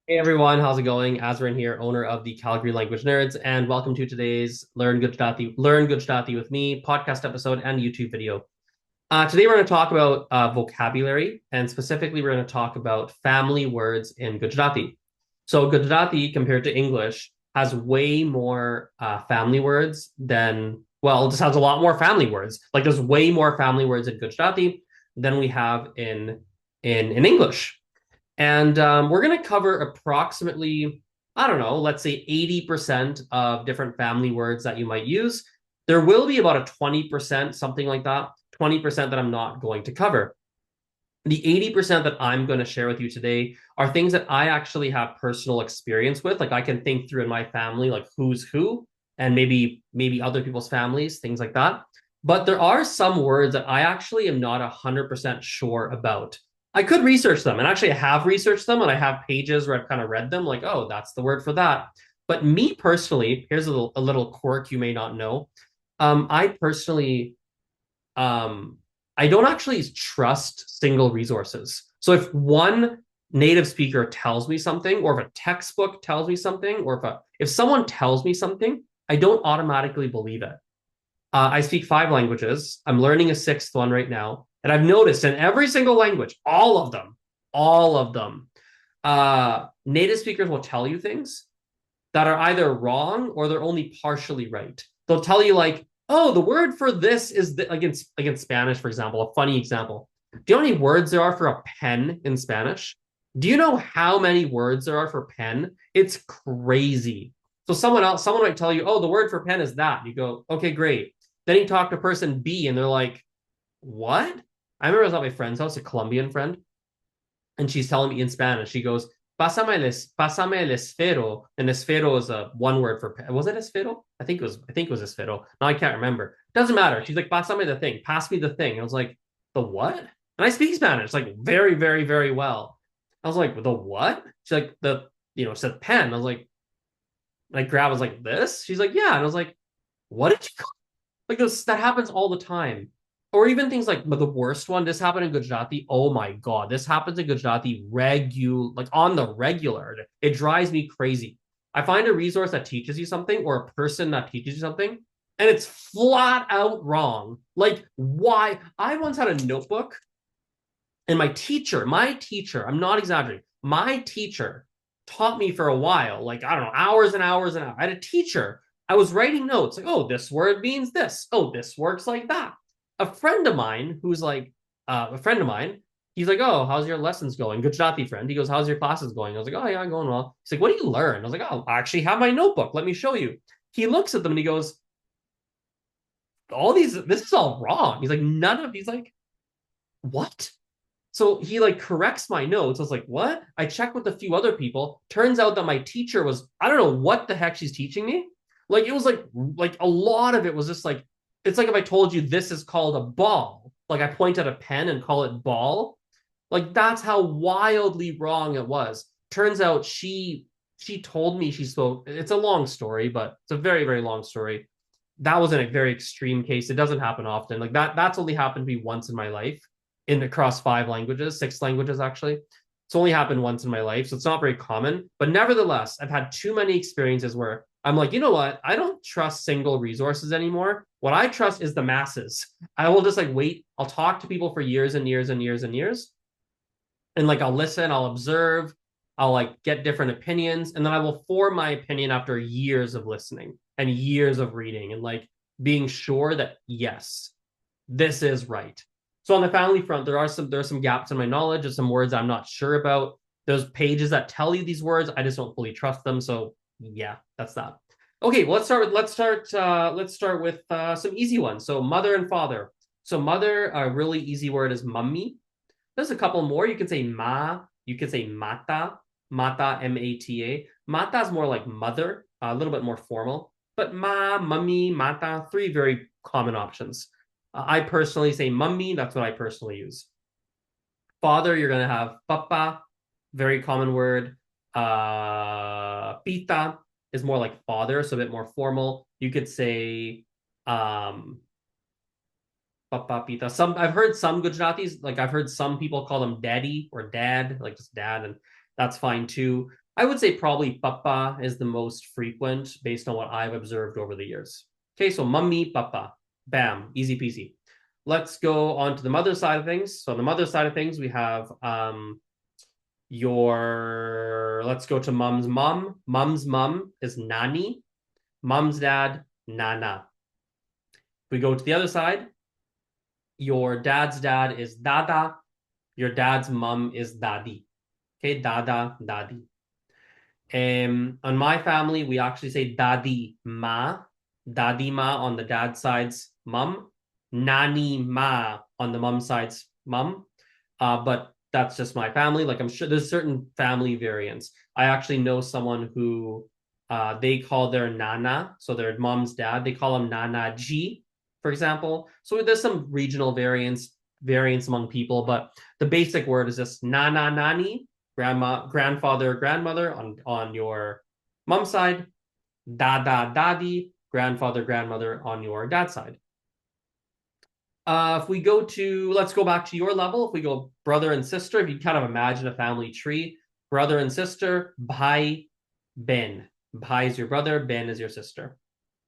Hey everyone, how's it going? Azrin here, owner of the Calgary Language Nerds, and welcome to today's Learn Gujarati with me podcast episode and YouTube video. Today we're going to talk about vocabulary, and specifically we're going to talk about family words in Gujarati. So Gujarati, compared to English, has way more family words than, well, it just has a lot more family words. Like there's way more family words in Gujarati than we have in English. And we're going to cover approximately, I don't know, let's say 80% of different family words that you might use. There will be about a 20%, something like that, 20% that I'm not going to cover. The 80% that I'm going to share with you today are things that I actually have personal experience with. Like I can think through in my family, like who's who, and maybe other people's families, things like that. But there are some words that I actually am not 100% sure about. I could research them, and actually I have researched them, and I have pages where I've kind of read them, like, oh, that's the word for that. But me personally, here's a little quirk you may not know. I personally um, I don't actually trust single resources. So if one native speaker tells me something, or if a textbook tells me something, or if someone tells me something, I don't automatically believe it. I speak five languages. I'm learning a sixth one right now, and I've noticed in every single language, all of them, native speakers will tell you things that are either wrong or they're only partially right. They'll tell you like, oh, the word for this is against Spanish, for example, a funny example. Do you know how many words there are for a pen in Spanish? Do you know how many words there are for pen? It's crazy. So someone might tell you, oh, the word for pen is that. You go, okay, great. Then you talk to person B and they're like, what? I remember I was at my friend's house, a Colombian friend, and she's telling me in Spanish. She goes, pásame el esfero. And esfero is a one word for was it esfero? I think it was esfero. Now I can't remember. Doesn't matter. She's like, pásame the thing, pass me the thing. I was like, the what? And I speak Spanish like very, very, very well. I was like, the what? She's like, said pen. I was like, grab was like this. She's like, yeah. And I was like, what did you like this? That happens all the time. Or even things like the worst one, this happened in Gujarati. Oh my God, this happens in Gujarati like on the regular. It drives me crazy. I find a resource that teaches you something or a person that teaches you something, and it's flat out wrong. Like, why? I once had a notebook, and my teacher, I'm not exaggerating, my teacher taught me for a while, like, I don't know, hours and hours and hours. I had a teacher. I was writing notes like, oh, this word means this. Oh, this works like that. A friend of mine who's like, a friend of mine, he's like, oh, how's your lessons going? Gujarati friend. He goes, how's your classes going? I was like, oh, yeah, going well. He's like, what do you learn? I was like, oh, I actually have my notebook. Let me show you. He looks at them and he goes, this is all wrong. He's like, what? So he like corrects my notes. I was like, what? I checked with a few other people. Turns out that my teacher was, I don't know what the heck she's teaching me. Like it was like a lot of it was just like, it's like if I told you this is called a ball, like I point at a pen and call it ball. Like that's how wildly wrong it was. Turns out she told me she spoke. It's a long story, but it's a very, very long story. That was in a very extreme case. It doesn't happen often. Like that's only happened to me once in my life in across five languages, six languages actually. It's only happened once in my life, so it's not very common. But nevertheless, I've had too many experiences where I'm like, you know what? I don't trust single resources anymore. What I trust is the masses. I will just like wait. I'll talk to people for years and years and years and years. And like I'll listen, I'll observe, I'll like get different opinions, and then I will form my opinion after years of listening and years of reading and like being sure that yes, this is right. So on the family front, there are some gaps in my knowledge of some words I'm not sure about. There's pages that tell you these words, I just don't fully trust them. So yeah, that's that. Okay, well, let's start with some easy ones. So mother and father. So mother, a really easy word is mummy. There's a couple more. You can say ma. You can say mata. Mata, M-A-T-A. Mata is more like mother, a little bit more formal. But ma, mummy, mata, three very common options. I personally say mummy. That's what I personally use. Father, you're going to have papa, very common word. Pita is more like father, so a bit more formal. You could say um, papa, pita. I've heard some Gujaratis, like I've heard some people call them daddy or dad, like just dad, and that's fine too. I would say probably papa is the most frequent based on what I've observed over the years. Okay, so mummy, papa, bam, easy peasy. Let's go on to the mother side of things. So on the mother side of things, we have let's go to mom's mom. Mom's mom is nani. Mom's dad, nana. If we go to the other side, your dad's dad is dada. Your dad's mom is dadi. Okay, dada, dadi. On my family, we actually say dadi ma. Dadi ma on the dad's side's mum. Nani ma on the mum side's mum. But that's just my family. Like I'm sure there's certain family variants. I actually know someone who they call their nana, so their mom's dad, they call him nana ji, for example. So there's some regional variants among people, but the basic word is just nana nani, grandma, grandfather, grandmother on your mom's side, dada dadi, grandfather, grandmother on your dad's side. If we go to, let's go back to your level. If we go brother and sister, if you kind of imagine a family tree, brother and sister, bhai, ben. Bhai is your brother, ben is your sister.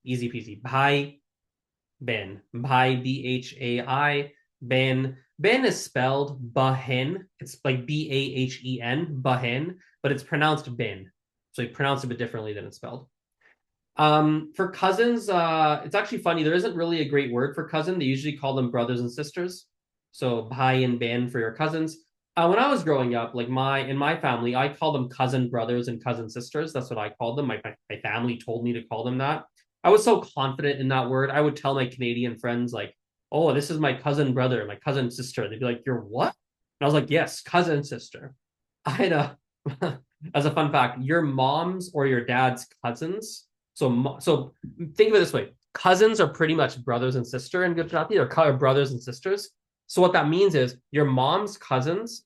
Easy peasy. Bhai, ben. Bhai, Bhai, ben. Ben is spelled bahen. It's like Bahen, bahen, but it's pronounced ben. So you pronounce it a bit differently than it's spelled. For cousins, it's actually funny. There isn't really a great word for cousin. They usually call them brothers and sisters. So bhai and ben for your cousins. When I was growing up, like in my family, I called them cousin brothers and cousin sisters. That's what I called them. My family told me to call them that. I was so confident in that word. I would tell my Canadian friends like, "Oh, this is my cousin brother, my cousin sister." They'd be like, "You're what?" And I was like, "Yes, cousin sister." I had a as a fun fact, your mom's or your dad's cousins. So think of it this way: cousins are pretty much brothers and sister in Gujarati, or brothers and sisters. So what that means is your mom's cousins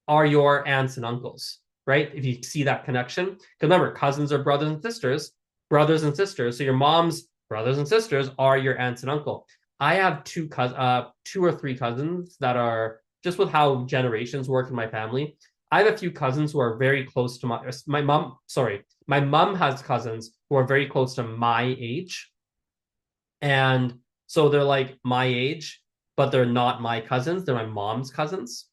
are your aunts and uncles, right? If you see that connection, because remember, cousins are brothers and sisters, brothers and sisters. So your mom's brothers and sisters are your aunts and uncle. I have two or three cousins that are just with how generations work in my family. I have a few cousins who are very close to my mom. Sorry, my mom has cousins who are very close to my age, and so they're like my age, but they're not my cousins. They're my mom's cousins.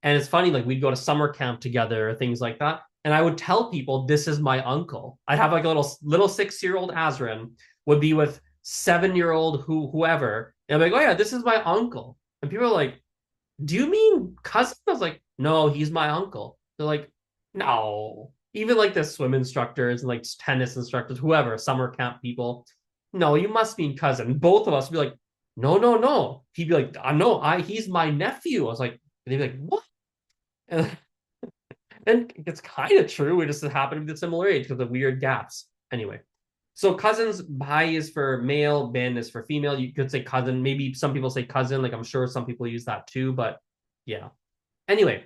And it's funny, like we'd go to summer camp together, things like that. And I would tell people, this is my uncle. I'd have like a little 6-year-old Azrin would be with 7-year-old whoever. And I'm like, oh yeah, this is my uncle. And people are like, do you mean cousin? I was like, no, he's my uncle. They're like, no. Even like the swim instructors and like tennis instructors, whoever, summer camp people. No, you must mean cousin. Both of us would be like, no, no, no. He'd be like, no, he's my nephew. I was like, they'd be like, what? And, and it's kind of true. We just happen to be the similar age because of weird gaps. Anyway, so cousins, bhai is for male, ben is for female. You could say cousin. Maybe some people say cousin. Like I'm sure some people use that too. But yeah. Anyway,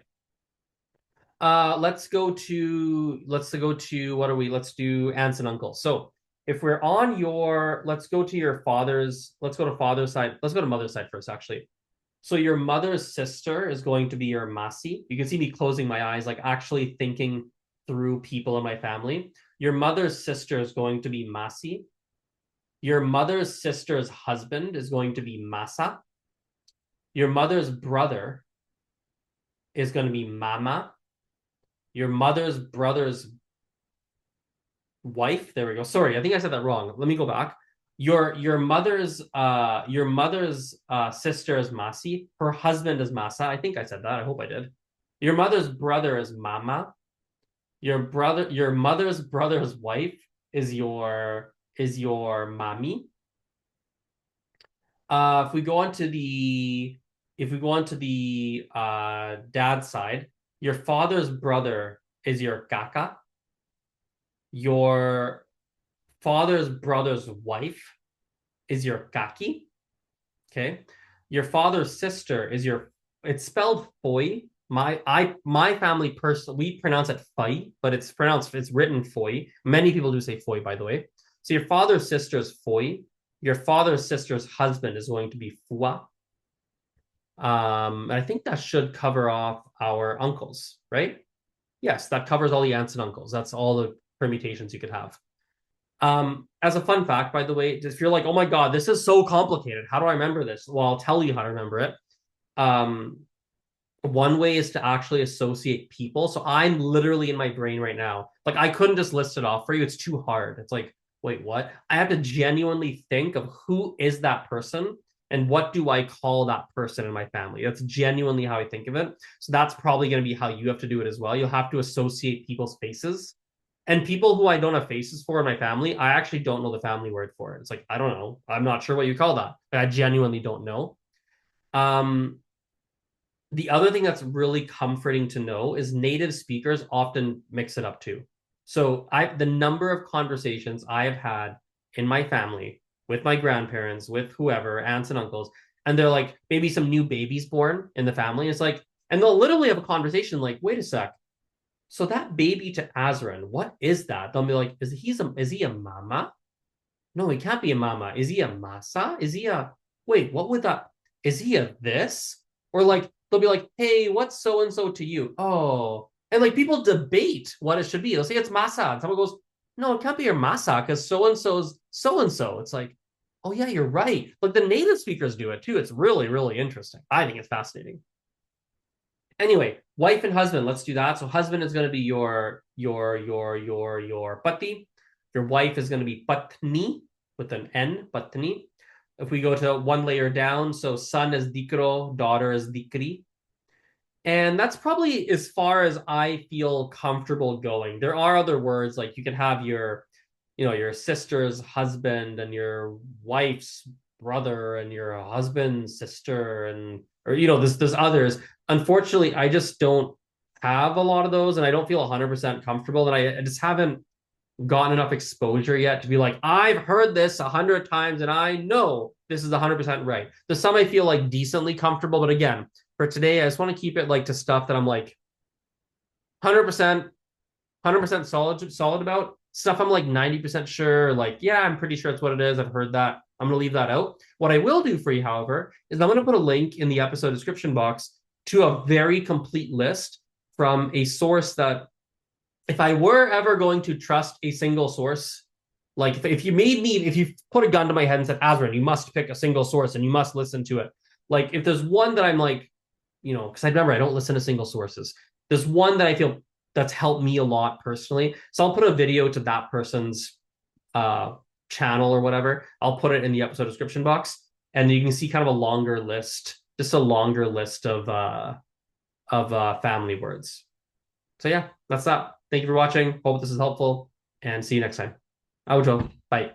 let's go to what are we? Let's do aunts and uncles. So if we're on let's go to your father's. Let's go to father's side. Let's go to mother's side first, actually. So your mother's sister is going to be your masi. You can see me closing my eyes, like actually thinking through people in my family. Your mother's sister is going to be masi. Your mother's sister's husband is going to be masa. Your mother's brother is going to be mama. Your mother's brother's wife. There we go. Sorry, I think I said that wrong. Let me go back. Your mother's sister is Masi. Her husband is Masa. I think I said that. I hope I did. Your mother's brother is Mama. Your mother's brother's wife is your Mami. If we go on to the dad's side, your father's brother is your Kaka. Your father's brother's wife is your kaki. Okay. Your father's sister is it's spelled foy. My family we pronounce it fai, but it's written foy. Many people do say foy, by the way. So your father's sister is foy. Your father's sister's husband is going to be fua. I think that should cover off our uncles, right? Yes, that covers all the aunts and uncles. That's all the permutations you could have. As a fun fact, by the way, if you're like, oh my God, this is so complicated. How do I remember this? Well, I'll tell you how to remember it. Um, One way is to actually associate people. So I'm literally in my brain right now. Like I couldn't just list it off for you. It's too hard. It's like, wait, what? I have to genuinely think of who is that person and what do I call that person in my family. That's genuinely how I think of it. So that's probably going to be how you have to do it as well. You'll have to associate people's faces and people who I don't have faces for in my family. I actually don't know the family word for it. It's like, I don't know. I'm not sure what you call that. I genuinely don't know. Um, the other thing that's really comforting to know is native speakers often mix it up too. So the number of conversations I have had in my family with my grandparents, with whoever, aunts and uncles, and they're like maybe some new babies born in the family. It's like, and they'll literally have a conversation like, wait a sec. So that baby to Azran, what is that? They'll be like, is he a mama? No, he can't be a mama. Is he a masa? Is he a wait, what would that is he a this? Or like they'll be like, hey, what's so and so to you? Oh. And like people debate what it should be. They'll say it's masa. And someone goes, no, it can't be your masa because so and so's so and so. It's like, oh yeah, you're right. Like the native speakers do it too. It's really, really interesting. I think it's fascinating. Anyway, wife and husband, let's do that. So husband is going to be your pati. Your wife is going to be patni with an N, patni. If we go to one layer down, so son is dikro, daughter is dikri. And that's probably as far as I feel comfortable going. There are other words like you can have your sister's husband and your wife's brother and your husband's sister and or there's others. Unfortunately, I just don't have a lot of those and I don't feel 100% comfortable and I just haven't gotten enough exposure yet to be like I've heard this 100 times and I know this is 100% right. There's some I feel like decently comfortable, but again, for today I just want to keep it like to stuff that I'm like 100% solid about. Stuff I'm like 90% sure, like, yeah, I'm pretty sure it's what it is. I've heard that. I'm going to leave that out. What I will do for you, however, is I'm going to put a link in the episode description box to a very complete list from a source that, if I were ever going to trust a single source, like if you put a gun to my head and said, Azran, you must pick a single source and you must listen to it. Like, if there's one that I'm like, because I remember I don't listen to single sources. There's one that I feel that's helped me a lot personally. So I'll put a video to that person's channel or whatever. I'll put it in the episode description box, and you can see kind of a longer list, just a longer list of family words. So yeah, that's that. Thank you for watching. Hope this is helpful, and see you next time. Aujo. Bye.